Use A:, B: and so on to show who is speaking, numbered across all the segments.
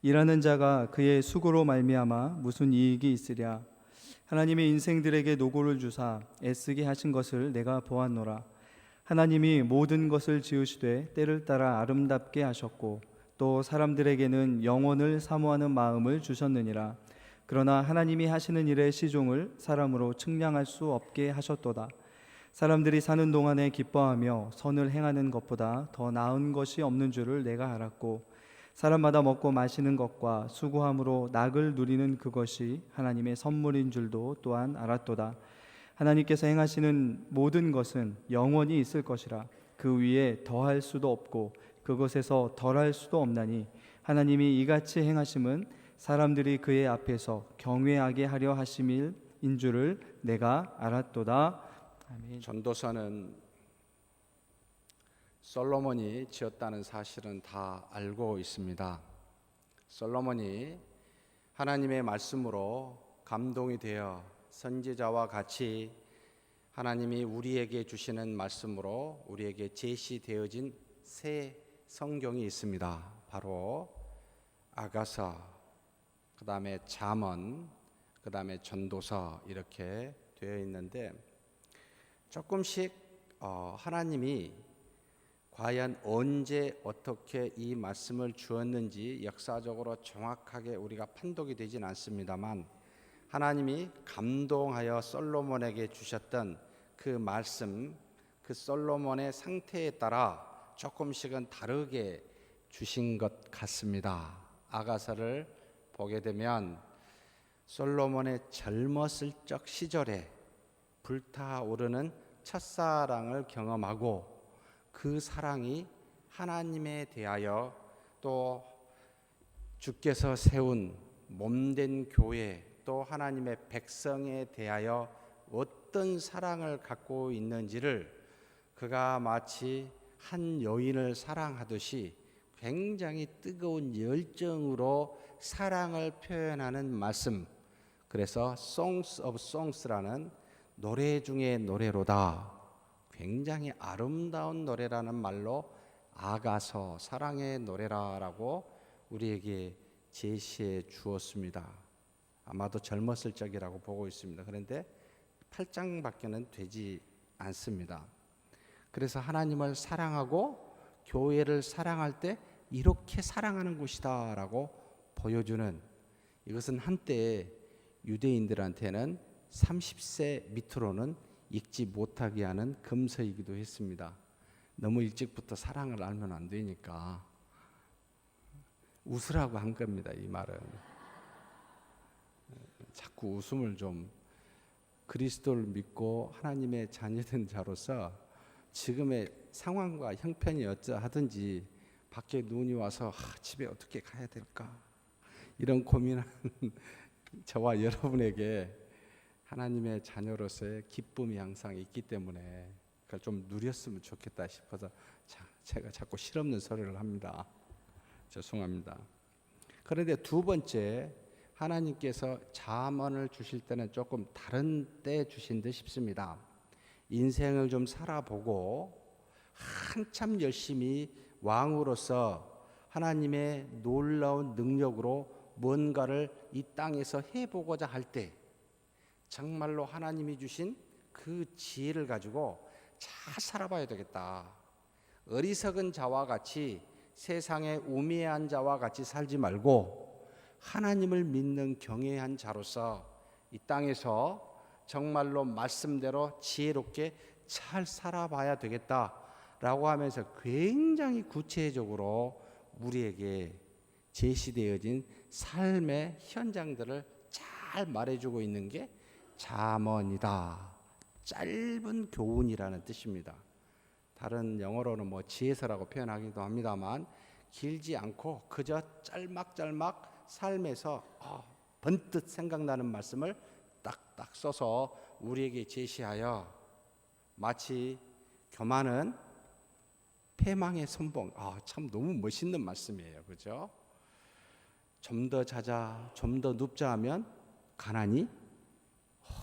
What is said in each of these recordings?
A: 일하는 자가 그의 수고로 말미암아 무슨 이익이 있으랴. 하나님이 인생들에게 노고를 주사 애쓰게 하신 것을 내가 보았노라. 하나님이 모든 것을 지으시되 때를 따라 아름답게 하셨고 또 사람들에게는 영원을 사모하는 마음을 주셨느니라. 그러나 하나님이 하시는 일의 시종을 사람으로 측량할 수 없게 하셨도다. 사람들이 사는 동안에 기뻐하며 선을 행하는 것보다 더 나은 것이 없는 줄을 내가 알았고 사람마다 먹고 마시는 것과 수고함으로 낙을 누리는 그것이 하나님의 선물인 줄도 또한 알았도다. 하나님께서 행하시는 모든 것은 영원히 있을 것이라. 그 위에 더할 수도 없고 그것에서 덜할 수도 없나니 하나님이 이같이 행하심은 사람들이 그의 앞에서 경외하게 하려 하심인 줄을 내가 알았도다. 아멘.
B: 전도서는 솔로몬이 지었다는 사실은 다 알고 있습니다. 솔로몬이 하나님의 말씀으로 감동이 되어 선지자와 같이 하나님이 우리에게 주시는 말씀으로 우리에게 제시되어진 새 성경이 있습니다. 바로 아가서, 그 다음에 잠언, 그 다음에 전도서 이렇게 되어 있는데 조금씩 하나님이 과연 언제 어떻게 이 말씀을 주었는지 역사적으로 정확하게 우리가 판독이 되진 않습니다만 하나님이 감동하여 솔로몬에게 주셨던 그 말씀, 그 솔로몬의 상태에 따라 조금씩은 다르게 주신 것 같습니다. 아가서를 보게 되면 솔로몬의 젊었을 적 시절에 불타오르는 첫사랑을 경험하고 그 사랑이 하나님에 대하여 또 주께서 세운 몸된 교회 또 하나님의 백성에 대하여 어떤 사랑을 갖고 있는지를 그가 마치 한 여인을 사랑하듯이 굉장히 뜨거운 열정으로 사랑을 표현하는 말씀, 그래서 Songs of Songs라는 노래 중의 노래로다. 굉장히 아름다운 노래라는 말로 아가서, 사랑의 노래라고 우리에게 제시해 주었습니다. 아마도 젊었을 적이라고 보고 있습니다. 그런데 8장밖에는 되지 않습니다. 그래서 하나님을 사랑하고 교회를 사랑할 때 이렇게 사랑하는 것이다 라고 보여주는, 이것은 한때 유대인들한테는 30세 밑으로는 읽지 못하게 하는 금서이기도 했습니다. 너무 일찍부터 사랑을 알면 안 되니까 웃으라고 한 겁니다. 이 말은 자꾸 웃음을 좀, 그리스도를 믿고 하나님의 자녀된 자로서 지금의 상황과 형편이 어쩌하든지 밖에 눈이 와서 집에 어떻게 가야 될까 이런 고민하는 저와 여러분에게 하나님의 자녀로서의 기쁨이 항상 있기 때문에 그걸 좀 누렸으면 좋겠다 싶어서 제가 자꾸 실없는 소리를 합니다. 죄송합니다. 그런데 두 번째, 하나님께서 잠언을 주실 때는 조금 다른 때 주신 듯 싶습니다. 인생을 좀 살아보고 한참 열심히 왕으로서 하나님의 놀라운 능력으로 뭔가를 이 땅에서 해보고자 할 때 정말로 하나님이 주신 그 지혜를 가지고 잘 살아봐야 되겠다. 어리석은 자와 같이 세상에 우매한 자와 같이 살지 말고 하나님을 믿는 경외한 자로서 이 땅에서 정말로 말씀대로 지혜롭게 잘 살아봐야 되겠다라고 하면서 굉장히 구체적으로 우리에게 제시되어진 삶의 현장들을 잘 말해주고 있는 게 잠언이다. 짧은 교훈이라는 뜻입니다. 다른 영어로는 뭐 지혜서라고 표현하기도 합니다만 길지 않고 그저 짤막짤막 삶에서 번뜩 생각나는 말씀을 딱딱 써서 우리에게 제시하여 마치 교만은 패망의 선봉, 참 너무 멋있는 말씀이에요. 그죠? 좀 더 자자, 좀 더 눕자 하면 가난이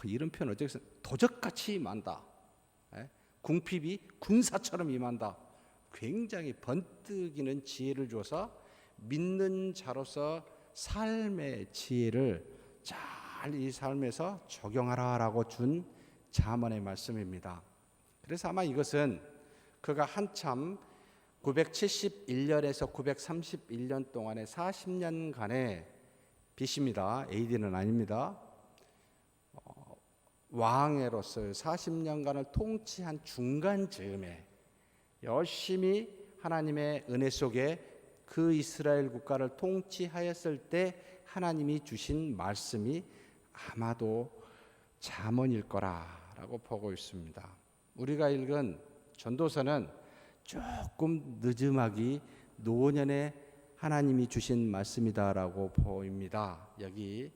B: 이런 표현 어떻게 도적같이 임한다. 궁핍이 군사처럼 임한다. 굉장히 번뜩이는 지혜를 줘서 믿는 자로서 삶의 지혜를 잘 이 삶에서 적용하라라고 준 잠언의 말씀입니다. 그래서 아마 이것은 그가 한참 971년에서 931년 동안의 40년간의 빚입니다. AD는 아닙니다. 왕으로서 40년간을 통치한 중간 즈음에 열심히 하나님의 은혜 속에 그 이스라엘 국가를 통치하였을 때 하나님이 주신 말씀이 아마도 잠언일 거라라고 보고 있습니다. 우리가 읽은 전도서는 조금 늦음하기 노년에 하나님이 주신 말씀이다라고 보입니다. 여기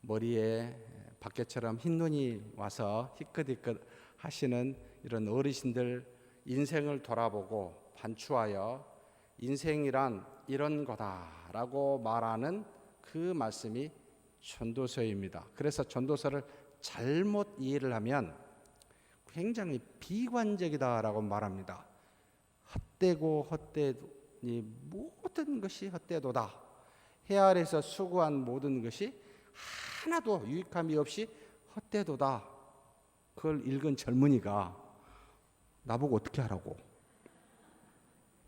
B: 머리에 밖에처럼 흰 눈이 와서 희끗희끗 하시는 이런 어르신들 인생을 돌아보고 반추하여 인생이란 이런 거다라고 말하는 그 말씀이 전도서입니다. 그래서 전도서를 잘못 이해를 하면 굉장히 비관적이다라고 말합니다. 헛되고 헛되니 모든 것이 헛되도다. 해 아래서 수고한 모든 것이 하나도 유익함이 없이 헛되도다. 그걸 읽은 젊은이가 나보고 어떻게 하라고?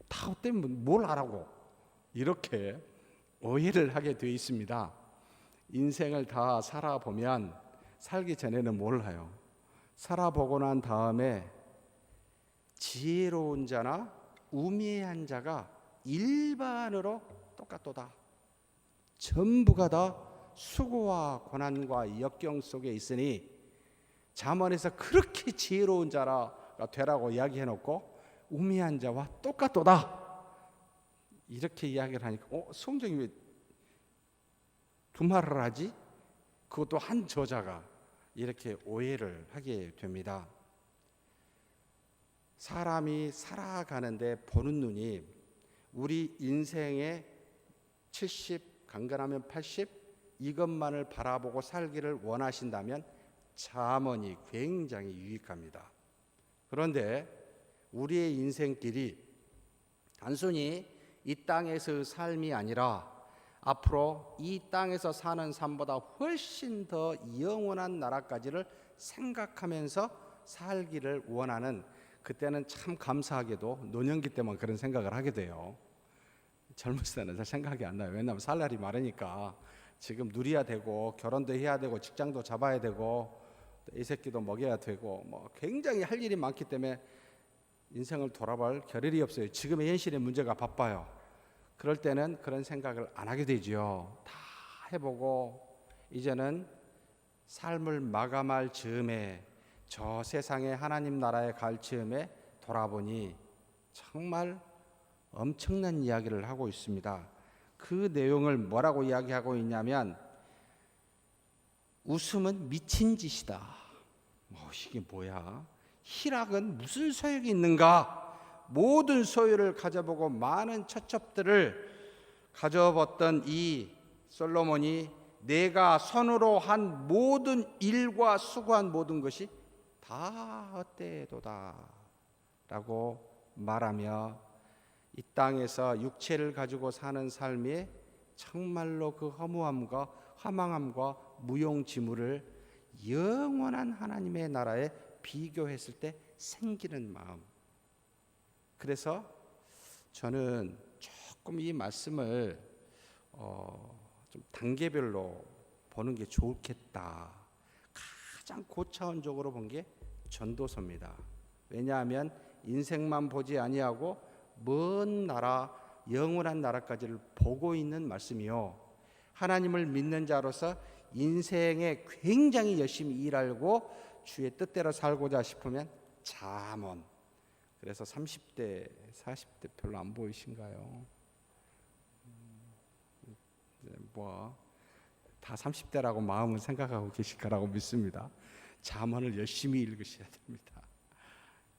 B: 다 헛되면 뭘 하라고? 이렇게 오해를 하게 되어 있습니다. 인생을 다 살아보면 살기 전에는 몰라요. 살아보고 난 다음에 지혜로운 자나 우매한 자가 일반으로 똑같도다. 전부가 다 수고와 고난과 역경 속에 있으니 잠언에서 그렇게 지혜로운 자가 되라고 이야기해놓고 우매한 자와 똑같도다. 이렇게 이야기를 하니까 성경이 왜 두 말을 하지? 그것도 한 저자가 이렇게 오해를 하게 됩니다. 사람이 살아가는데 보는 눈이 우리 인생의 70, 간간하면 80 이것만을 바라보고 살기를 원하신다면 잠언이 굉장히 유익합니다. 그런데 우리의 인생길이 단순히 이 땅에서의 삶이 아니라 앞으로 이 땅에서 사는 삶보다 훨씬 더 영원한 나라까지를 생각하면서 살기를 원하는, 그때는 참 감사하게도 노년기 때만 그런 생각을 하게 돼요. 젊었을 때는 잘 생각이 안 나요. 왜냐하면 살 날이 많으니까 지금 누려야 되고 결혼도 해야 되고 직장도 잡아야 되고 이 새끼도 먹여야 되고 굉장히 할 일이 많기 때문에 인생을 돌아볼 겨를이 없어요. 지금의 현실의 문제가 바빠요. 그럴 때는 그런 생각을 안 하게 되죠. 다 해보고 이제는 삶을 마감할 즈음에 저 세상에 하나님 나라에 갈 즈음에 돌아보니 정말 엄청난 이야기를 하고 있습니다. 그 내용을 뭐라고 이야기하고 있냐면 웃음은 미친 짓이다. 이게 뭐야? 희락은 무슨 소용이 있는가? 모든 소유를 가져보고 많은 처첩들을 가져봤던 이 솔로몬이 내가 손으로 한 모든 일과 수고한 모든 것이 다 헛되도다 라고 말하며 이 땅에서 육체를 가지고 사는 삶에 정말로 그 허무함과 허망함과 무용지물을 영원한 하나님의 나라에 비교했을 때 생기는 마음. 그래서 저는 조금 이 말씀을 좀 단계별로 보는 게 좋겠다. 가장 고차원적으로 본 게 전도서입니다. 왜냐하면 인생만 보지 아니하고 먼 나라, 영원한 나라까지를 보고 있는 말씀이요. 하나님을 믿는 자로서 인생에 굉장히 열심히 일하고 주의 뜻대로 살고자 싶으면 잠언. 그래서 30대, 40대 별로 안 보이신가요? 다 30대라고 마음을 생각하고 계실 거라고 믿습니다. 잠언을 열심히 읽으셔야 됩니다.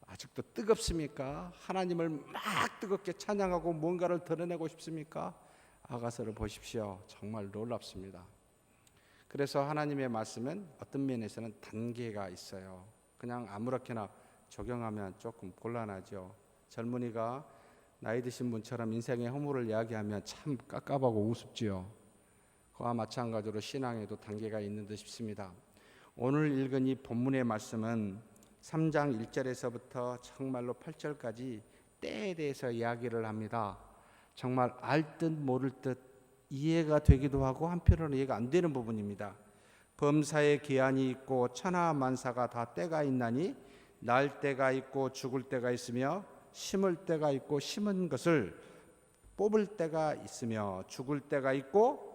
B: 아직도 뜨겁습니까? 하나님을 막 뜨겁게 찬양하고 뭔가를 드러내고 싶습니까? 아가서를 보십시오. 정말 놀랍습니다. 그래서 하나님의 말씀은 어떤 면에서는 단계가 있어요. 그냥 아무렇게나 적용하면 조금 곤란하죠. 젊은이가 나이 드신 분처럼 인생의 허물을 이야기하면 참 깝깝하고 우습지요. 그와 마찬가지로 신앙에도 단계가 있는 듯 싶습니다. 오늘 읽은 이 본문의 말씀은 3장 1절에서부터 정말로 8절까지 때에 대해서 이야기를 합니다. 정말 알 듯 모를 듯 이해가 되기도 하고 한편으로는 이해가 안 되는 부분입니다. 범사에 기한이 있고 천하만사가 다 때가 있나니 날 때가 있고 죽을 때가 있으며 심을 때가 있고 심은 것을 뽑을 때가 있으며 죽을 때가 있고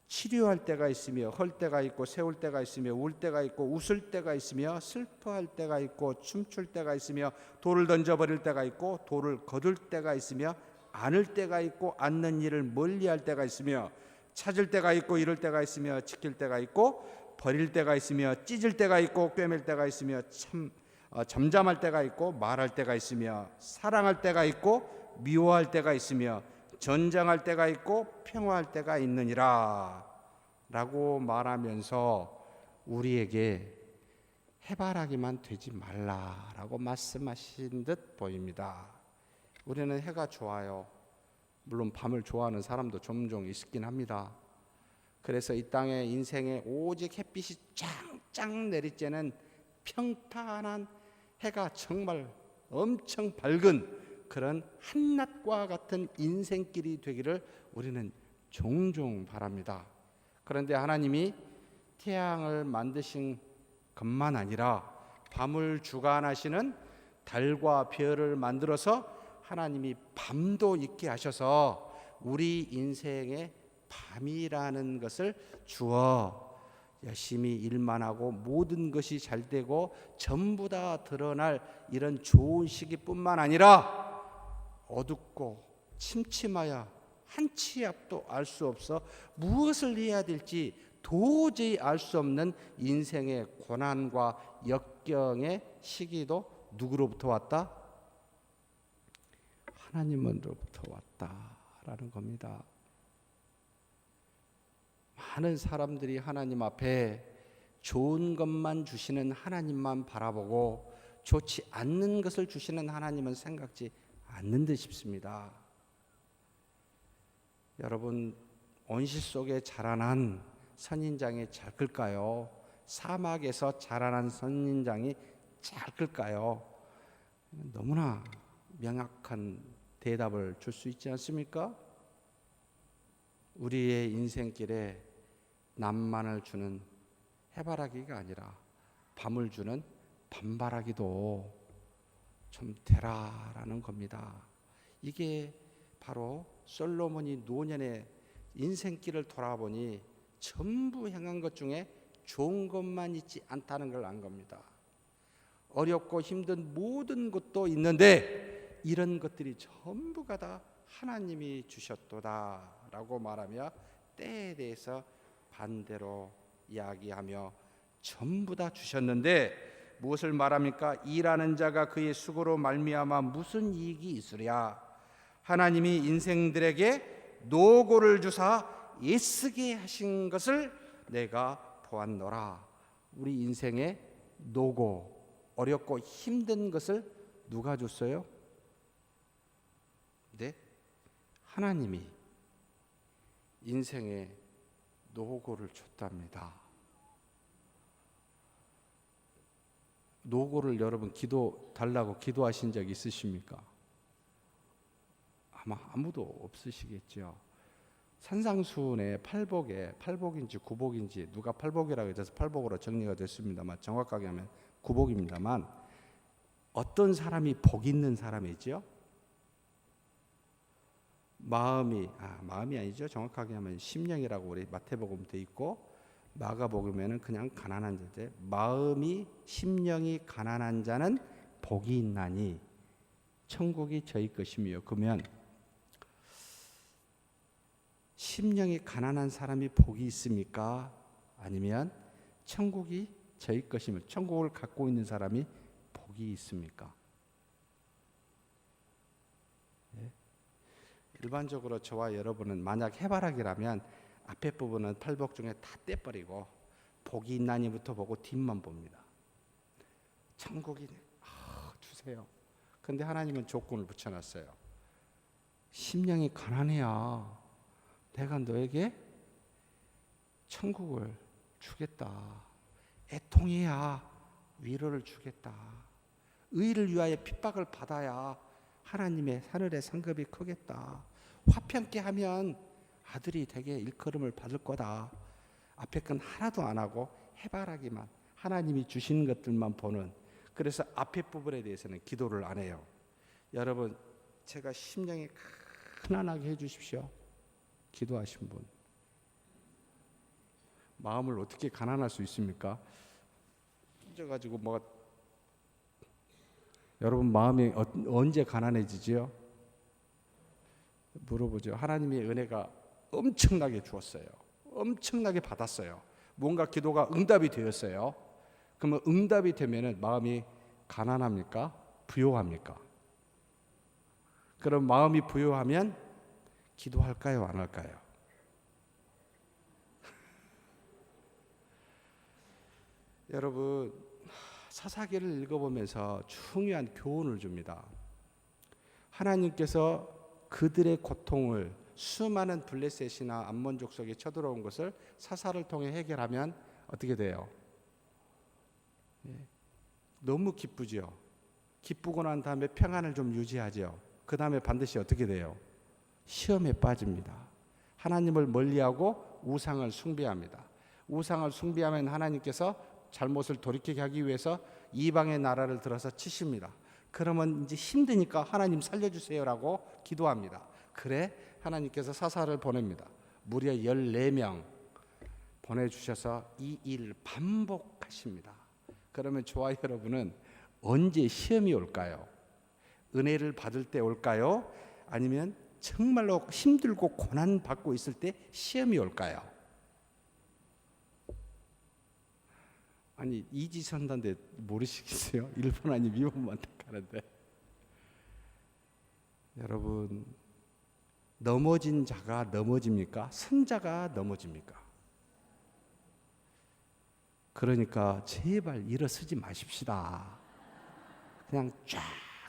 B: 치료할 때가 있으며 헐 때가 있고 세울 때가 있으며 울 때가 있고 웃을 때가 있으며 슬퍼할 때가 있고 춤출 때가 있으며 돌을 던져버릴 때가 있고 돌을 거둘 때가 있으며 안을 때가 있고 않는 일을 멀리할 때가 있으며 찾을 때가 있고 잃을 때가 있으며 지킬 때가 있고 버릴 때가 있으며 찢을 때가 있고 꿰맬 때가 있으며 잠잠할 때가 있고 말할 때가 있으며 사랑할 때가 있고 미워할 때가 있으며 전쟁할 때가 있고 평화할 때가 있느니라 라고 말하면서 우리에게 해바라기만 되지 말라라고 말씀하신 듯 보입니다. 우리는 해가 좋아요. 물론 밤을 좋아하는 사람도 종종 있긴 합니다. 그래서 이 땅에 인생에 오직 햇빛이 짱짱 내리쬐는 평탄한 해가 정말 엄청 밝은 그런 한낮과 같은 인생길이 되기를 우리는 종종 바랍니다. 그런데 하나님이 태양을 만드신 것만 아니라 밤을 주관하시는 달과 별을 만들어서 하나님이 밤도 있게 하셔서 우리 인생에 밤이라는 것을 주어 열심히 일만 하고 모든 것이 잘 되고 전부 다 드러날 이런 좋은 시기뿐만 아니라 어둡고 침침하여 한 치 앞도 알 수 없어 무엇을 해야 될지 도저히 알 수 없는 인생의 고난과 역경의 시기도 누구로부터 왔다? 하나님으로부터 왔다라는 겁니다. 많은 사람들이 하나님 앞에 좋은 것만 주시는 하나님만 바라보고 좋지 않는 것을 주시는 하나님은 생각지 않는 듯 싶습니다. 여러분, 온실 속에 자라난 선인장이 잘 클까요? 사막에서 자라난 선인장이 잘 클까요? 너무나 명확한 대답을 줄 수 있지 않습니까? 우리의 인생길에 낭만을 주는 해바라기가 아니라 밤을 주는 밤바라기도 좀 되라라는 겁니다. 이게 바로 솔로몬이 노년의 인생길을 돌아보니 전부 행한 것 중에 좋은 것만 있지 않다는 걸 안 겁니다. 어렵고 힘든 모든 것도 있는데 이런 것들이 전부가 다 하나님이 주셨도다라고 말하며 때에 대해서 반대로 이야기하며 전부 다 주셨는데 무엇을 말합니까? 일하는 자가 그의 수고로 말미암아 무슨 이익이 있으랴? 하나님이 인생들에게 노고를 주사 애쓰게 하신 것을 내가 보았노라. 우리 인생의 노고, 어렵고 힘든 것을 누가 줬어요? 네? 하나님이 인생에 노고를 줬답니다. 노고를 여러분 기도 달라고 기도하신 적 있으십니까? 아마 아무도 없으시겠죠. 산상수훈의 팔복인지 구복인지 누가 팔복이라고 해서 팔복으로 정리가 됐습니다만 정확하게 하면 구복입니다만 어떤 사람이 복 있는 사람이죠? 마음이 아니죠. 정확하게 하면 심령이라고 우리 마태복음 돼 있고 마가복음에는 그냥 가난한 자인데 마음이 심령이 가난한 자는 복이 있나니 천국이 저희 것이며 그러면 심령이 가난한 사람이 복이 있습니까? 아니면 천국이 저희 것이며 천국을 갖고 있는 사람이 복이 있습니까? 네. 일반적으로 저와 여러분은 만약 해바라기라면 앞에 부분은 팔복 중에 다 떼버리고 복이 있나니부터 보고 뒷만 봅니다. 천국이 주세요. 근데 하나님은 조건을 붙여놨어요. 심령이 가난해야 내가 너에게 천국을 주겠다. 애통해야 위로를 주겠다. 의를 위하여 핍박을 받아야 하나님의 하늘의 상급이 크겠다. 화평케 하면 아들이 되게 일컬음을 받을 거다. 앞에 건 하나도 안 하고 해바라기만, 하나님이 주신 것들만 보는. 그래서 앞에 부분에 대해서는 기도를 안 해요. 여러분, 제가 심령이 가난하게 해주십시오. 기도하신 분. 마음을 어떻게 가난할 수 있습니까? 찢어가지고 여러분 마음이 언제 가난해지지요? 물어보죠. 하나님의 은혜가 엄청나게 주었어요. 엄청나게 받았어요. 뭔가 기도가 응답이 되었어요. 그러면 응답이 되면은 마음이 가난합니까? 부요합니까? 그럼 마음이 부요하면 기도할까요? 안 할까요? 여러분, 사사기를 읽어보면서 중요한 교훈을 줍니다. 하나님께서 그들의 고통을, 수많은 블레셋이나 암몬 족속이 쳐들어온 것을 사사를 통해 해결하면 어떻게 돼요? 너무 기쁘죠. 기쁘고 난 다음에 평안을 좀 유지하죠. 그 다음에 반드시 어떻게 돼요? 시험에 빠집니다. 하나님을 멀리하고 우상을 숭배합니다. 우상을 숭배하면 하나님께서 잘못을 돌이키게 하기 위해서 이방의 나라를 들어서 치십니다. 그러면 이제 힘드니까 하나님 살려주세요라고 기도합니다. 그래 하나님께서 사사를 보냅니다. 무려 14명 보내주셔서 이 일을 반복하십니다. 그러면 저와 여러분은 언제 시험이 올까요? 은혜를 받을 때 올까요? 아니면 정말로 힘들고 고난받고 있을 때 시험이 올까요? 아니 이지선단데 모르시겠어요? 1번 아니 2번만 택하는데. 여러분, 넘어진 자가 넘어집니까? 선 자가 넘어집니까? 그러니까 제발 일어서지 마십시다. 그냥 쫙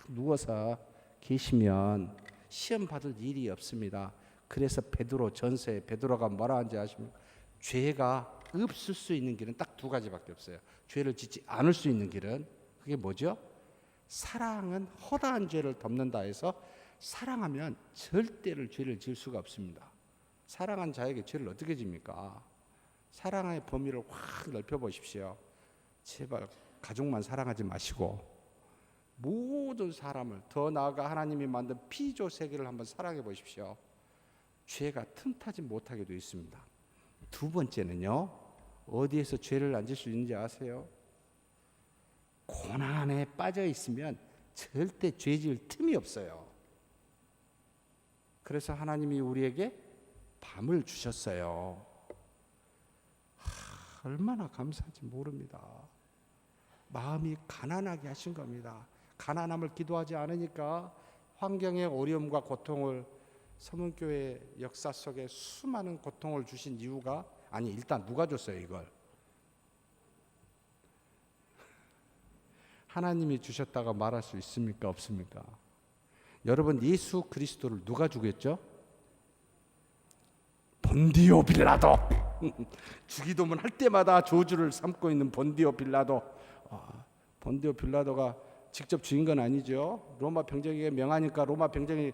B: 누워서 계시면 시험 받을 일이 없습니다. 그래서 베드로 전서에 베드로가 뭐라 하는지 아십니까? 죄가 없을 수 있는 길은 딱 두 가지밖에 없어요. 죄를 짓지 않을 수 있는 길은, 그게 뭐죠? 사랑은 허다한 죄를 덮는다 해서 사랑하면 절대로 죄를 지을 수가 없습니다. 사랑한 자에게 죄를 어떻게 집니까? 사랑의 범위를 확 넓혀 보십시오. 제발 가족만 사랑하지 마시고 모든 사람을, 더 나아가 하나님이 만든 피조 세계를 한번 사랑해 보십시오. 죄가 틈타지 못하게 되어 있습니다. 두 번째는요, 어디에서 죄를 안 질 수 있는지 아세요? 고난에 빠져 있으면 절대 죄 지을 틈이 없어요. 그래서 하나님이 우리에게 밤을 주셨어요. 얼마나 감사한지 모릅니다. 마음이 가난하게 하신 겁니다. 가난함을 기도하지 않으니까 환경의 어려움과 고통을, 서문교회 역사 속에 수많은 고통을 주신 이유가, 아니 일단 누가 줬어요 이걸? 하나님이 주셨다가 말할 수 있습니까? 없습니까? 여러분, 예수 그리스도를 누가 주겠죠? 본디오 빌라도. 주기도문 할 때마다 저주를 삼고 있는 본디오 빌라도. 본디오 빌라도가 직접 죽인 건 아니죠. 로마 병정에게 명하니까 로마 병정이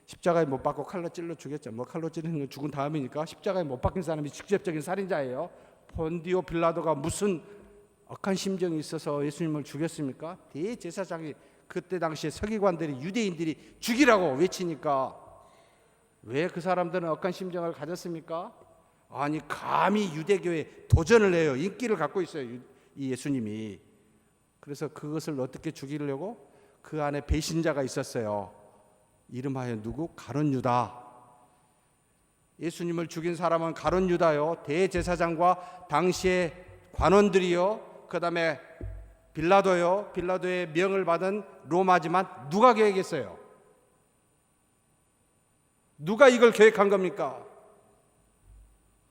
B: 십자가에 못 박고 칼로 찔러 죽였죠. 뭐 칼로 찌르는 건 죽은 다음이니까 십자가에 못 박힌 사람이 직접적인 살인자예요. 본디오 빌라도가 무슨 억한 심정이 있어서 예수님을 죽였습니까? 대제사장이 그때 당시에 서기관들이, 유대인들이 죽이라고 외치니까 왜 그 사람들은 억한 심정을 가졌습니까? 아니 감히 유대교에 도전을 해요. 인기를 갖고 있어요, 이 예수님이. 그래서 그것을 어떻게 죽이려고? 그 안에 배신자가 있었어요. 이름하여 누구? 가룟 유다. 예수님을 죽인 사람은 가룟 유다요, 대제사장과 당시의 관원들이요, 그 다음에 빌라도요, 빌라도의 명을 받은 로마지만 누가 계획했어요? 누가 이걸 계획한 겁니까?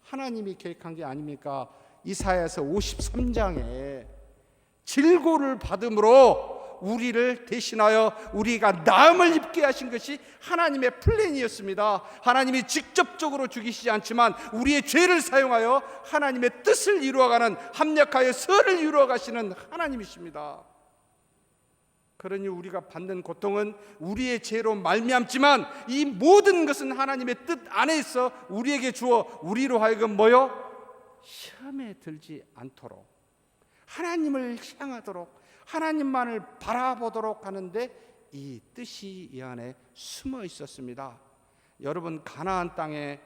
B: 하나님이 계획한 게 아닙니까? 이사야서 53장에 질고를 받음으로 우리를 대신하여 우리가 나음을 입게 하신 것이 하나님의 플랜이었습니다. 하나님이 직접적으로 죽이시지 않지만 우리의 죄를 사용하여 하나님의 뜻을 이루어가는, 합력하여 선을 이루어가시는 하나님이십니다. 그러니 우리가 받는 고통은 우리의 죄로 말미암지만 이 모든 것은 하나님의 뜻 안에 있어 우리에게 주어 우리로 하여금 시험에 들지 않도록, 하나님을 향하도록, 하나님만을 바라보도록 하는데 이 뜻이 이 안에 숨어 있었습니다. 여러분, 가나안 땅에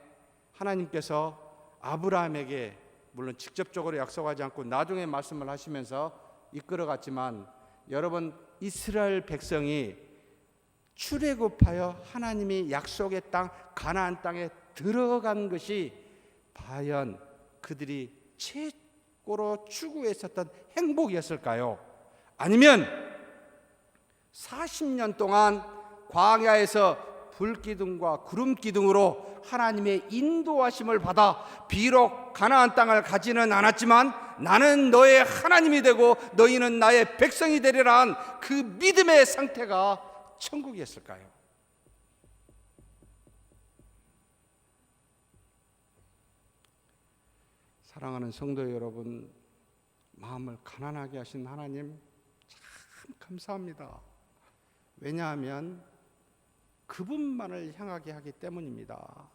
B: 하나님께서 아브라함에게 물론 직접적으로 약속하지 않고 나중에 말씀을 하시면서 이끌어갔지만, 여러분, 이스라엘 백성이 출애굽하여 하나님이 약속의 땅 가나안 땅에 들어간 것이 과연 그들이 최고로 추구했었던 행복이었을까요? 아니면 40년 동안 광야에서 불기둥과 구름기둥으로 하나님의 인도하심을 받아 비록 가나안 땅을 가지는 않았지만 나는 너의 하나님이 되고 너희는 나의 백성이 되리라 한 그 믿음의 상태가 천국이었을까요? 사랑하는 성도 여러분, 마음을 가난하게 하신 하나님 참 감사합니다. 왜냐하면 그분만을 향하게 하기 때문입니다.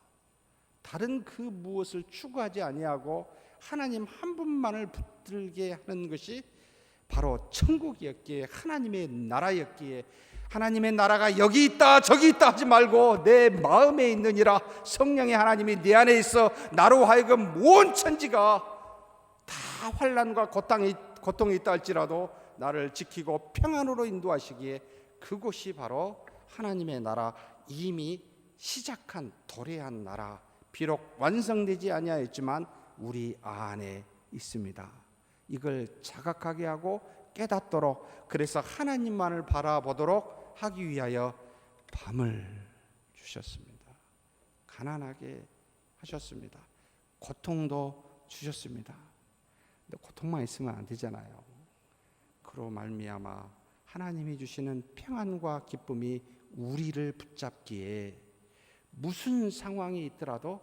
B: 다른 그 무엇을 추구하지 아니하고 하나님 한 분만을 붙들게 하는 것이 바로 천국이었기에, 하나님의 나라였기에, 하나님의 나라가 여기 있다 저기 있다 하지 말고 내 마음에 있느니라, 성령의 하나님이 내 안에 있어 나로 하여금 온 천지가 다 환난과 고통이 있다 할지라도 나를 지키고 평안으로 인도하시기에 그곳이 바로 하나님의 나라, 이미 시작한 도래한 나라, 비록 완성되지 아니하였지만 우리 안에 있습니다. 이걸 자각하게 하고 깨닫도록, 그래서 하나님만을 바라보도록 하기 위하여 밤을 주셨습니다. 가난하게 하셨습니다. 고통도 주셨습니다. 근데 고통만 있으면 안 되잖아요. 그로 말미암아 하나님이 주시는 평안과 기쁨이 우리를 붙잡기에 무슨 상황이 있더라도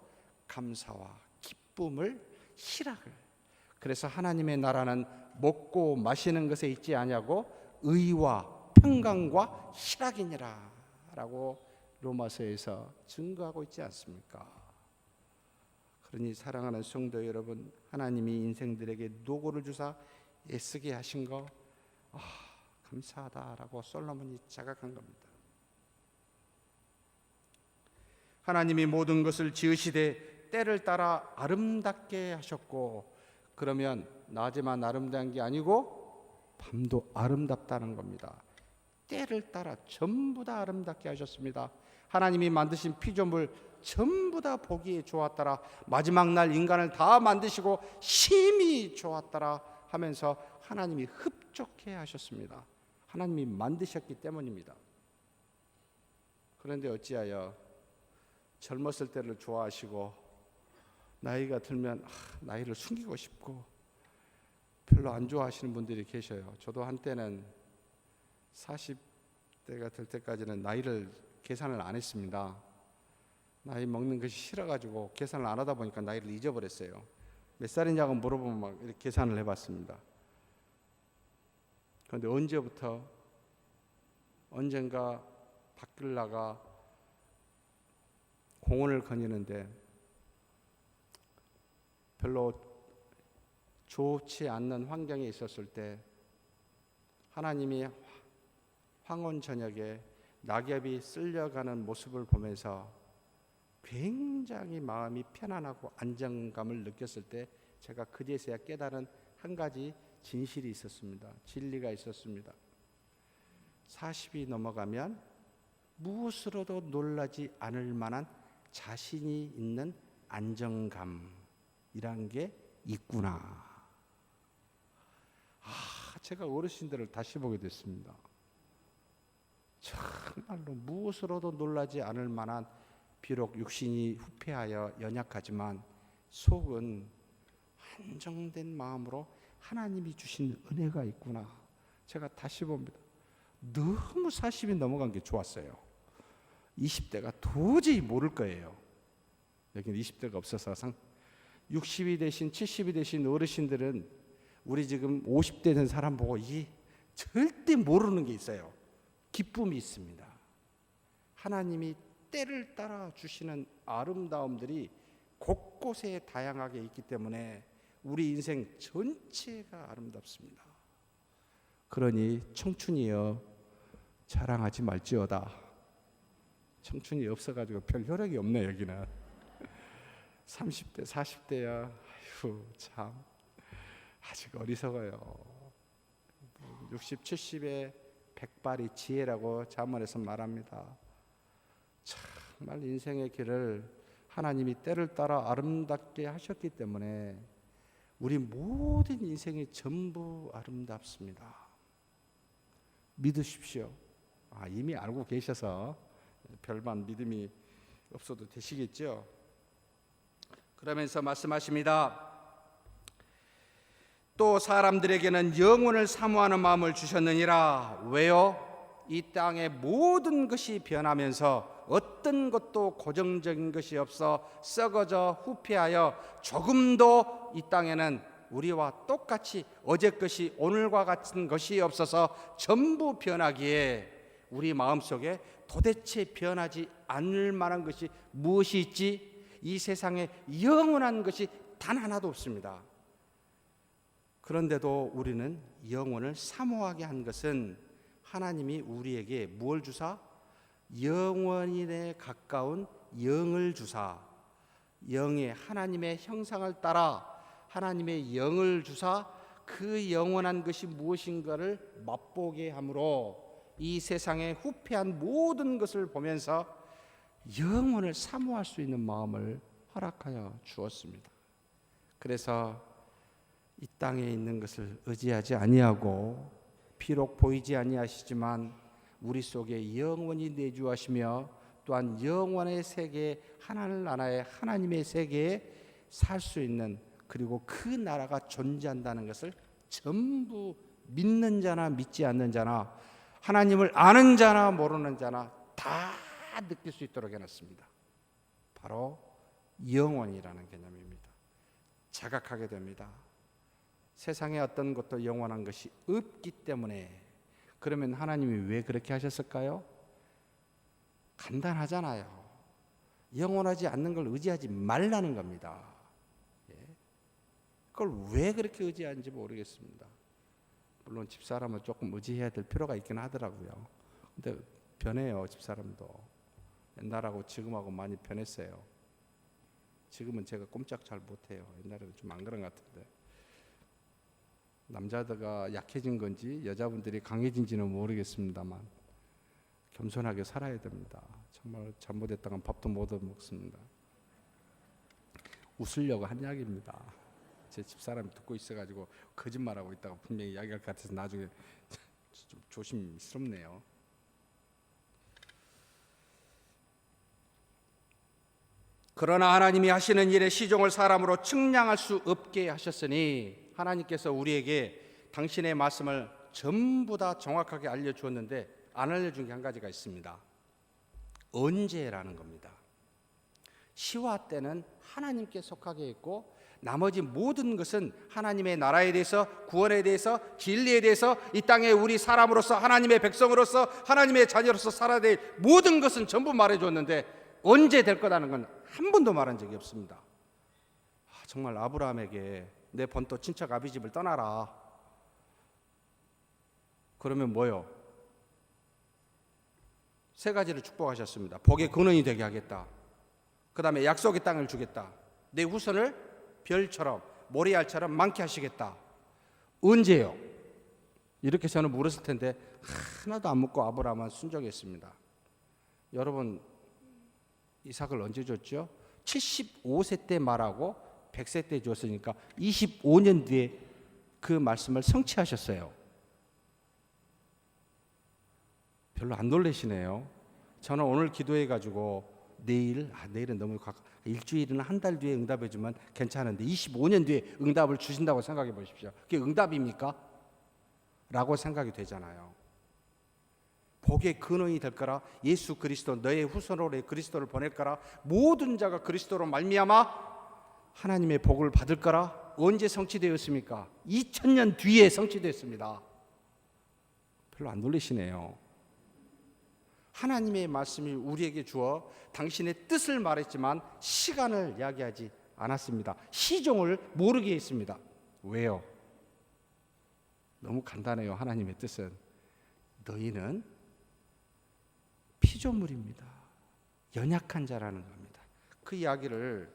B: 감사와 기쁨을, 희락을, 그래서 하나님의 나라는 먹고 마시는 것에 있지 아니하고 의와 평강과 희락이니라 라고 로마서에서 증거하고 있지 않습니까? 그러니 사랑하는 성도 여러분, 하나님이 인생들에게 노고를 주사 애쓰게 하신 거 감사하다라고 솔로몬이 자각한 겁니다. 하나님이 모든 것을 지으시되 때를 따라 아름답게 하셨고, 그러면 낮에만 아름다운 게 아니고 밤도 아름답다는 겁니다. 때를 따라 전부 다 아름답게 하셨습니다. 하나님이 만드신 피조물 전부 다 보기에 좋았더라, 마지막 날 인간을 다 만드시고 심히 좋았더라 하면서 하나님이 흡족해 하셨습니다. 하나님이 만드셨기 때문입니다. 그런데 어찌하여 젊었을 때를 좋아하시고 나이가 들면 나이를 숨기고 싶고 별로 안 좋아하시는 분들이 계셔요. 저도 한때는 40대가 될 때까지는 나이를 계산을 안 했습니다. 나이 먹는 것이 싫어가지고 계산을 안 하다 보니까 나이를 잊어버렸어요. 몇 살이냐고 물어보면 막 이렇게 계산을 해봤습니다. 그런데 언젠가 밖을 나가 공원을 거니는데 별로 좋지 않는 환경에 있었을 때 하나님이 황혼 저녁에 낙엽이 쓸려가는 모습을 보면서 굉장히 마음이 편안하고 안정감을 느꼈을 때 제가 그제서야 깨달은 한 가지 진실이 있었습니다. 진리가 있었습니다. 40이 넘어가면 무엇으로도 놀라지 않을 만한 자신이 있는 안정감이란 게 있구나. 제가 어르신들을 다시 보게 됐습니다. 정말로 무엇으로도 놀라지 않을 만한, 비록 육신이 후패하여 연약하지만 속은 안정된 마음으로 하나님이 주신 은혜가 있구나. 제가 다시 봅니다. 너무 40이 넘어간 게 좋았어요. 20대가 도저히 모를 거예요. 여기는 20대가 없어서 60이 되신 70이 되신 어르신들은 우리 지금 50대 된 사람 보고 이 절대 모르는 게 있어요. 기쁨이 있습니다. 하나님이 때를 따라 주시는 아름다움들이 곳곳에 다양하게 있기 때문에 우리 인생 전체가 아름답습니다. 그러니 청춘이여 자랑하지 말지어다. 청춘이 없어가지고 별 효력이 없네 여기는. 30대 40대야 아휴 참 아직 어리석어요. 60, 70에 백발이 지혜라고 잠언에서 말합니다. 정말 인생의 길을 하나님이 때를 따라 아름답게 하셨기 때문에 우리 모든 인생이 전부 아름답습니다. 믿으십시오. 이미 알고 계셔서 별반 믿음이 없어도 되시겠죠. 그러면서 말씀하십니다. 또 사람들에게는 영혼을 사모하는 마음을 주셨느니라. 왜요? 이 땅의 모든 것이 변하면서 어떤 것도 고정적인 것이 없어 썩어져 후패하여 조금도 이 땅에는 우리와 똑같이 어제 것이 오늘과 같은 것이 없어서 전부 변하기에 우리 마음속에 도대체 변하지 않을 만한 것이 무엇이 있지? 이 세상에 영원한 것이 단 하나도 없습니다. 그런데도 우리는 영혼을 사모하게 한 것은 하나님이 우리에게 무엇을 주사? 영원에 가까운 영을 주사, 영의 하나님의 형상을 따라 하나님의 영을 주사 그 영원한 것이 무엇인가를 맛보게 함으로 이 세상의 후패한 모든 것을 보면서 영원을 사모할 수 있는 마음을 허락하여 주었습니다. 그래서 이 땅에 있는 것을 의지하지 아니하고 비록 보이지 아니하시지만 우리 속에 영원히 내주하시며 또한 영원의 세계 하늘 나라의 하나님의 세계에 살 수 있는 그리고 그 나라가 존재한다는 것을 전부 믿는 자나 믿지 않는 자나 하나님을 아는 자나 모르는 자나 다 느낄 수 있도록 해놨습니다. 바로 영원이라는 개념입니다. 자각하게 됩니다. 세상에 어떤 것도 영원한 것이 없기 때문에. 그러면 하나님이 왜 그렇게 하셨을까요? 간단하잖아요. 영원하지 않는 걸 의지하지 말라는 겁니다. 그걸 왜 그렇게 의지하는지 모르겠습니다. 물론 집사람은 조금 의지해야 될 필요가 있긴 하더라고요. 근데 변해요, 집사람도. 옛날하고 지금하고 많이 변했어요. 지금은 제가 꼼짝 잘 못해요. 옛날에는 좀 안 그런 것 같은데. 남자들가 약해진 건지 여자분들이 강해진지는 모르겠습니다만 겸손하게 살아야 됩니다. 정말 잘못했다간 밥도 못 먹습니다. 웃으려고 한 이야기입니다. 제 집사람이 듣고 있어가지고 거짓말하고 있다가 분명히 이야기할 것 같아서 나중에 좀 조심스럽네요. 그러나 하나님이 하시는 일의 시종을 사람으로 측량할 수 없게 하셨으니 하나님께서 우리에게 당신의 말씀을 전부 다 정확하게 알려주었는데 안 알려준 게 한 가지가 있습니다. 언제라는 겁니다. 시와 때는 하나님께 속하게 있고 나머지 모든 것은 하나님의 나라에 대해서 구원에 대해서 진리에 대해서 이 땅에 우리 사람으로서 하나님의 백성으로서 하나님의 자녀로서 살아야 될 모든 것은 전부 말해줬는데 언제 될 거라는 건 한 번도 말한 적이 없습니다. 정말 아브라함에게 내 본토 친척 아비집을 떠나라. 그러면 뭐요? 세 가지를 축복하셨습니다. 복의 근원이 되게 하겠다. 그 다음에 약속의 땅을 주겠다. 내 후손을 별처럼 모리알처럼 많게 하시겠다. 언제요? 이렇게 저는 물었을 텐데 하나도 안 묻고 아브라함은 순종했습니다. 여러분 이삭을 언제 줬죠? 75세 때 말하고 100세 때 줬으니까 25년 뒤에 그 말씀을 성취하셨어요. 별로 안 놀라시네요. 저는 오늘 기도해가지고 내일은 너무 일주일이나 한 달 뒤에 응답해주면 괜찮은데 25년 뒤에 응답을 주신다고 생각해 보십시오. 그게 응답입니까? 라고 생각이 되잖아요. 복의 근원이 될 거라. 예수 그리스도 너의 후손으로 그리스도를 보낼 거라. 모든 자가 그리스도로 말미암아 하나님의 복을 받을 거라. 언제 성취되었습니까? 2000년 뒤에 성취됐습니다. 별로 안 놀리시네요. 하나님의 말씀이 우리에게 주어 당신의 뜻을 말했지만 시간을 이야기하지 않았습니다. 시종을 모르게 했습니다. 왜요? 너무 간단해요. 하나님의 뜻은 너희는 피조물입니다. 연약한 자라는 겁니다. 그 이야기를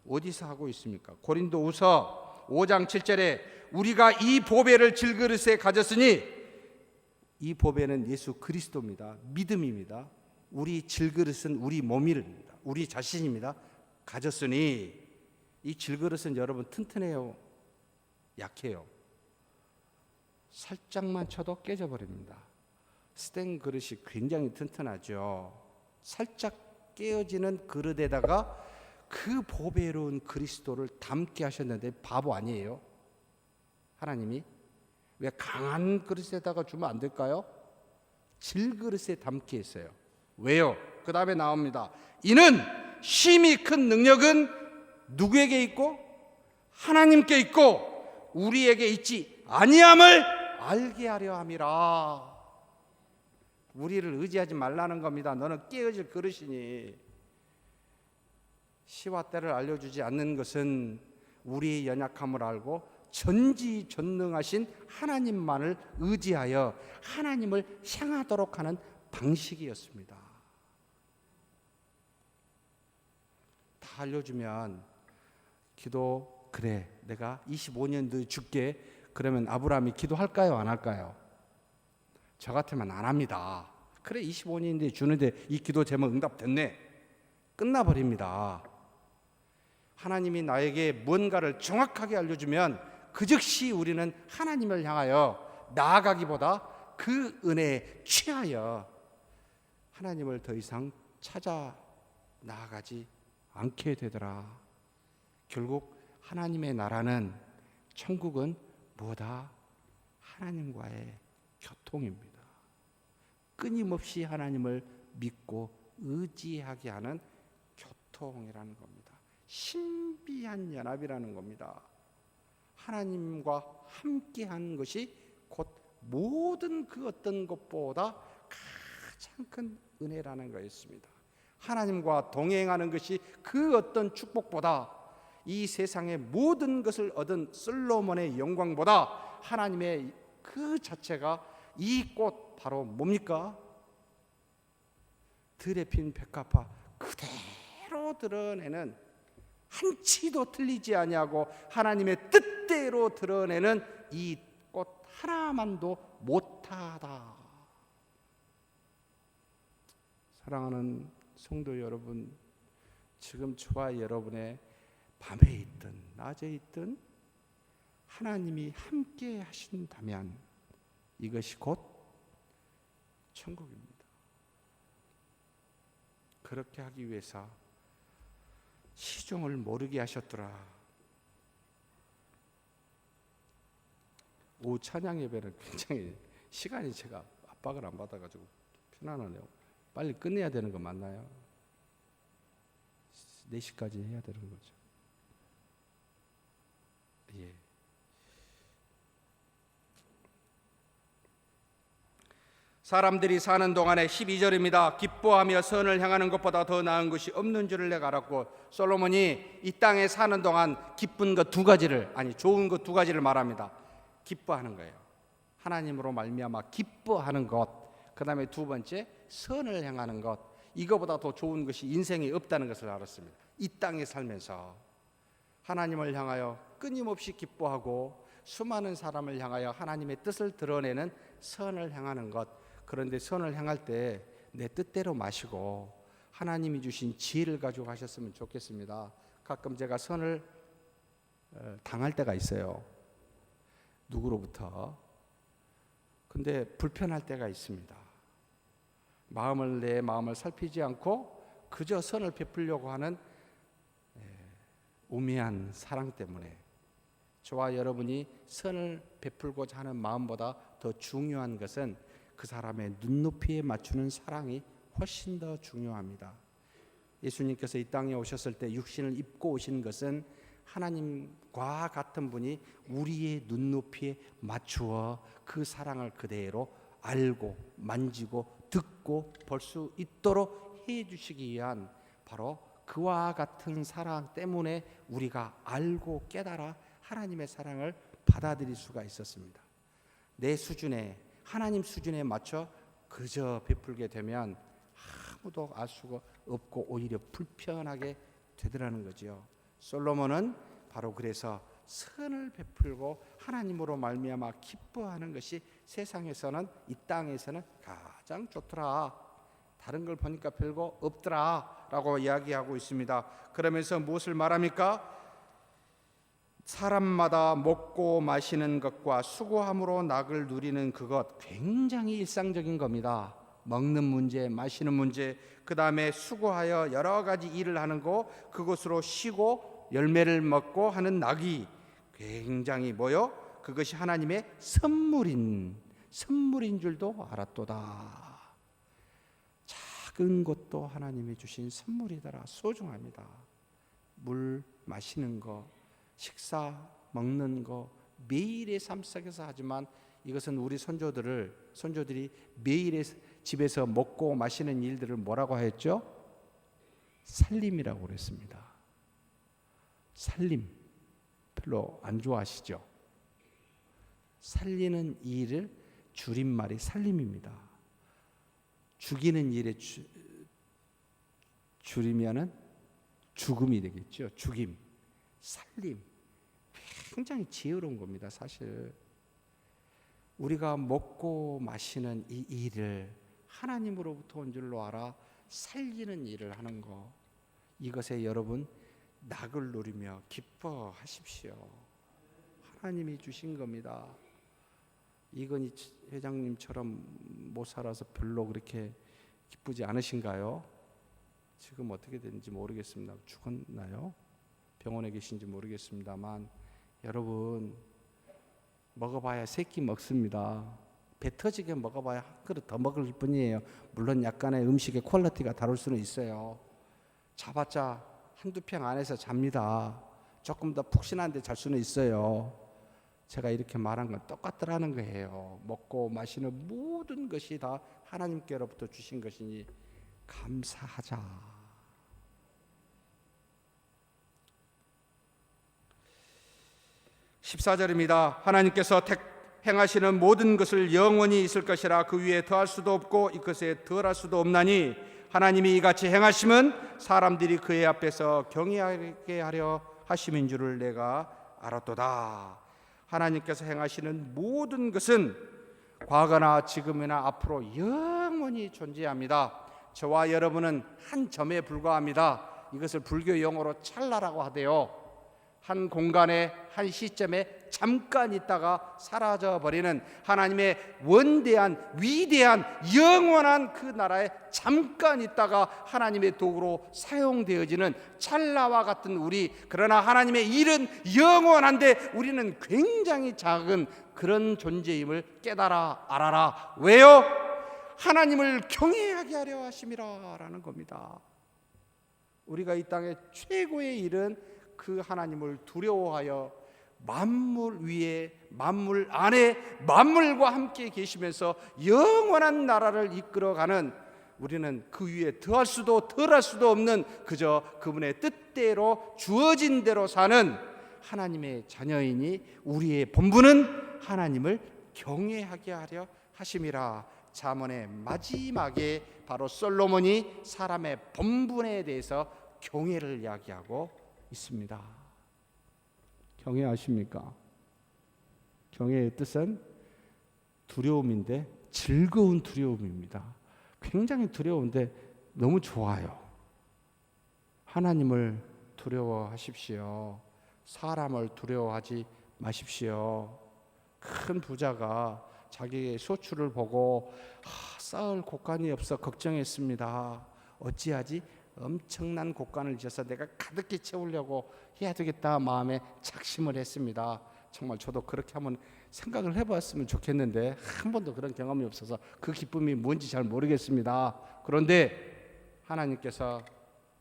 B: 어디서 하고 있습니까? 고린도후서 5장 7절에 우리가 이 보배를 질그릇에 가졌으니, 이 보배는 예수 그리스도입니다. 믿음입니다. 우리 질그릇은 우리 몸입니다. 우리 자신입니다. 가졌으니, 이 질그릇은 여러분 튼튼해요? 약해요? 살짝만 쳐도 깨져버립니다. 스텐 그릇이 굉장히 튼튼하죠. 살짝 깨어지는 그릇에다가 그 보배로운 그리스도를 담게 하셨는데 바보 아니에요? 하나님이 왜 강한 그릇에다가 주면 안 될까요? 질그릇에 담게 했어요. 왜요? 그 다음에 나옵니다. 이는 심히 큰 능력은 누구에게 있고 하나님께 있고 우리에게 있지 아니함을 알게 하려 함이라. 우리를 의지하지 말라는 겁니다. 너는 깨어질 그릇이니. 시와 때를 알려주지 않는 것은 우리의 연약함을 알고 전지전능하신 하나님만을 의지하여 하나님을 향하도록 하는 방식이었습니다. 다 알려주면 기도, 그래 내가 25년 뒤에 줄게, 그러면 아브라함이 기도할까요? 안 할까요? 저 같으면 안 합니다. 그래 25년 뒤에 주는데 이 기도 제목 응답됐네. 끝나버립니다. 하나님이 나에게 뭔가를 정확하게 알려주면 그 즉시 우리는 하나님을 향하여 나아가기보다 그 은혜에 취하여 하나님을 더 이상 찾아 나아가지 않게 되더라. 결국 하나님의 나라는, 천국은 뭐다? 하나님과의 교통입니다. 끊임없이 하나님을 믿고 의지하게 하는 교통이라는 겁니다. 신비한 연합이라는 겁니다. 하나님과 함께하는 것이 곧 모든 그 어떤 것보다 가장 큰 은혜라는 거였습니다. 하나님과 동행하는 것이 그 어떤 축복보다, 이 세상의 모든 것을 얻은 솔로몬의 영광보다 하나님의 그 자체가, 이 꽃 바로 뭡니까? 들에 핀 백합화 그대로 드러내는, 한치도 틀리지 아니하고 하나님의 뜻대로 드러내는 이 꽃 하나만도 못하다. 사랑하는 성도 여러분, 지금 저와 여러분의 밤에 있든 낮에 있든 하나님이 함께 하신다면 이것이 곧 천국입니다. 그렇게 하기 위해서 시종을 모르게 하셨더라. 오후 찬양 예배는 굉장히 시간이 제가 압박을 안 받아가지고 편안하네요. 빨리 끝내야 되는 거 맞나요? 4시까지 해야 되는 거죠. 예. 사람들이 사는 동안에 12절입니다. 기뻐하며 선을 향하는 것보다 더 나은 것이 없는 줄을 내가 알았고, 솔로몬이 이 땅에 사는 동안 기쁜 것 2가지를, 아니 좋은 것 2가지를 말합니다. 기뻐하는 거예요. 하나님으로 말미암아 기뻐하는 것. 그 다음에 2번째, 선을 향하는 것. 이거보다 더 좋은 것이 인생에 없다는 것을 알았습니다. 이 땅에 살면서 하나님을 향하여 끊임없이 기뻐하고 수많은 사람을 향하여 하나님의 뜻을 드러내는 선을 향하는 것. 그런데 선을 향할 때 내 뜻대로 마시고 하나님이 주신 지혜를 가지고 가셨으면 좋겠습니다. 가끔 제가 선을 당할 때가 있어요. 누구로부터. 근데 불편할 때가 있습니다. 내 마음을 살피지 않고 그저 선을 베풀려고 하는 우매한 사랑 때문에, 저와 여러분이 선을 베풀고자 하는 마음보다 더 중요한 것은 그 사람의 눈높이에 맞추는 사랑이 훨씬 더 중요합니다. 예수님께서 이 땅에 오셨을 때 육신을 입고 오신 것은 하나님과 같은 분이 우리의 눈높이에 맞추어 그 사랑을 그대로 알고 만지고 듣고 볼 수 있도록 해 주시기 위한 바로 그와 같은 사랑 때문에 우리가 알고 깨달아 하나님의 사랑을 받아들일 수가 있었습니다. 내 수준에, 하나님 수준에 맞춰 그저 베풀게 되면 아무도 알 수가 없고 오히려 불편하게 되더라는 거지요. 솔로몬은 바로 그래서 선을 베풀고 하나님으로 말미암아 기뻐하는 것이 세상에서는, 이 땅에서는 가장 좋더라. 다른 걸 보니까 별거 없더라 라고 이야기하고 있습니다. 그러면서 무엇을 말합니까? 사람마다 먹고 마시는 것과 수고함으로 낙을 누리는 그것, 굉장히 일상적인 겁니다. 먹는 문제, 마시는 문제, 그 다음에 수고하여 여러 가지 일을 하는 거, 그것으로 쉬고 열매를 먹고 하는 낙이 굉장히 뭐요? 그것이 하나님의 선물인 줄도 알았도다. 작은 것도 하나님이 주신 선물이더라. 소중합니다. 물 마시는 거, 식사 먹는 거, 매일의 삶 속에서 하지만 이것은 우리 손조들이 매일의 집에서 먹고 마시는 일들을 뭐라고 했죠? 살림이라고 그랬습니다. 살림 별로 안 좋아하시죠? 살리는 일을 줄임말이 살림입니다. 죽이는 일에 줄이면은 죽음이 되겠죠. 죽임, 살림. 굉장히 지혜로운 겁니다. 사실 우리가 먹고 마시는 이 일을 하나님으로부터 온 줄로 알아 살리는 일을 하는 거, 이것에 여러분 낙을 누리며 기뻐하십시오. 하나님이 주신 겁니다. 이건희 회장님처럼 못 살아서 별로 그렇게 기쁘지 않으신가요? 지금 어떻게 되는지 모르겠습니다. 죽었나요? 병원에 계신지 모르겠습니다만 여러분 먹어봐야 세 끼 먹습니다. 배 터지게 먹어봐야 한 그릇 더 먹을 뿐이에요. 물론 약간의 음식의 퀄리티가 다를 수는 있어요. 자봤자 한두 평 안에서 잡니다. 조금 더 푹신한 데 잘 수는 있어요. 제가 이렇게 말한 건 똑같더라는 거예요. 먹고 마시는 모든 것이 다 하나님께로부터 주신 것이니 감사하자. 14절입니다. 하나님께서 행하시는 모든 것을 영원히 있을 것이라 그 위에 더할 수도 없고 이것에 덜할 수도 없나니 하나님이 이같이 행하심은 사람들이 그의 앞에서 경외하게 하려 하심인 줄을 내가 알았도다. 하나님께서 행하시는 모든 것은 과거나 지금이나 앞으로 영원히 존재합니다. 저와 여러분은 한 점에 불과합니다. 이것을 불교 용어로 찰나라고 하대요. 한 공간에 한 시점에 잠깐 있다가 사라져버리는 하나님의 원대한 위대한 영원한 그 나라에 잠깐 있다가 하나님의 도구로 사용되어지는 찰나와 같은 우리, 그러나 하나님의 일은 영원한데 우리는 굉장히 작은 그런 존재임을 깨달아 알아라. 왜요? 하나님을 경외하게 하려 하심이라 라는 겁니다. 우리가 이 땅의 최고의 일은 그 하나님을 두려워하여 만물 위에 만물 안에 만물과 함께 계시면서 영원한 나라를 이끌어가는, 우리는 그 위에 더할 수도 덜할 수도 없는 그저 그분의 뜻대로 주어진 대로 사는 하나님의 자녀이니 우리의 본분은 하나님을 경외하게 하려 하심이라. 잠언의 마지막에 바로 솔로몬이 사람의 본분에 대해서 경외를 이야기하고 있습니다. 경외하십니까? 경외의 뜻은 두려움인데 즐거운 두려움입니다. 굉장히 두려운데 너무 좋아요. 하나님을 두려워하십시오. 사람을 두려워하지 마십시오. 큰 부자가 자기의 소출을 보고 쌓을 곳간이 없어 걱정했습니다. 어찌하지? 엄청난 곳간을 지어서 내가 가득히 채우려고 해야 되겠다 마음에 작심을 했습니다. 정말 저도 그렇게 한번 생각을 해봤으면 좋겠는데 한 번도 그런 경험이 없어서 그 기쁨이 뭔지 잘 모르겠습니다. 그런데 하나님께서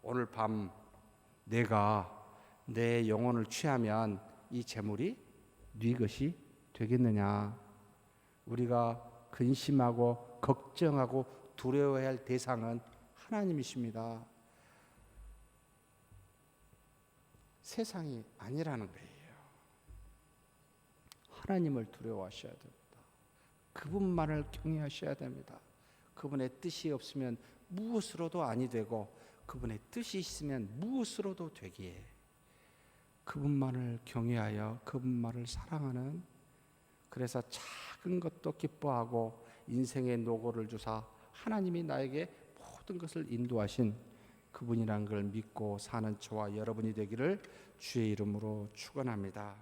B: 오늘 밤 내가 내 영혼을 취하면 이 재물이 네 것이 되겠느냐? 우리가 근심하고 걱정하고 두려워해야 할 대상은 하나님이십니다. 세상이 아니라는 거예요. 하나님을 두려워하셔야 됩니다. 그분만을 경외하셔야 됩니다. 그분의 뜻이 없으면 무엇으로도 아니 되고 그분의 뜻이 있으면 무엇으로도 되기에 그분만을 경외하여 그분만을 사랑하는, 그래서 작은 것도 기뻐하고 인생의 노고를 주사 하나님이 나에게 모든 것을 인도하신 그분이란 걸 믿고 사는 저와 여러분이 되기를 주의 이름으로 축원합니다.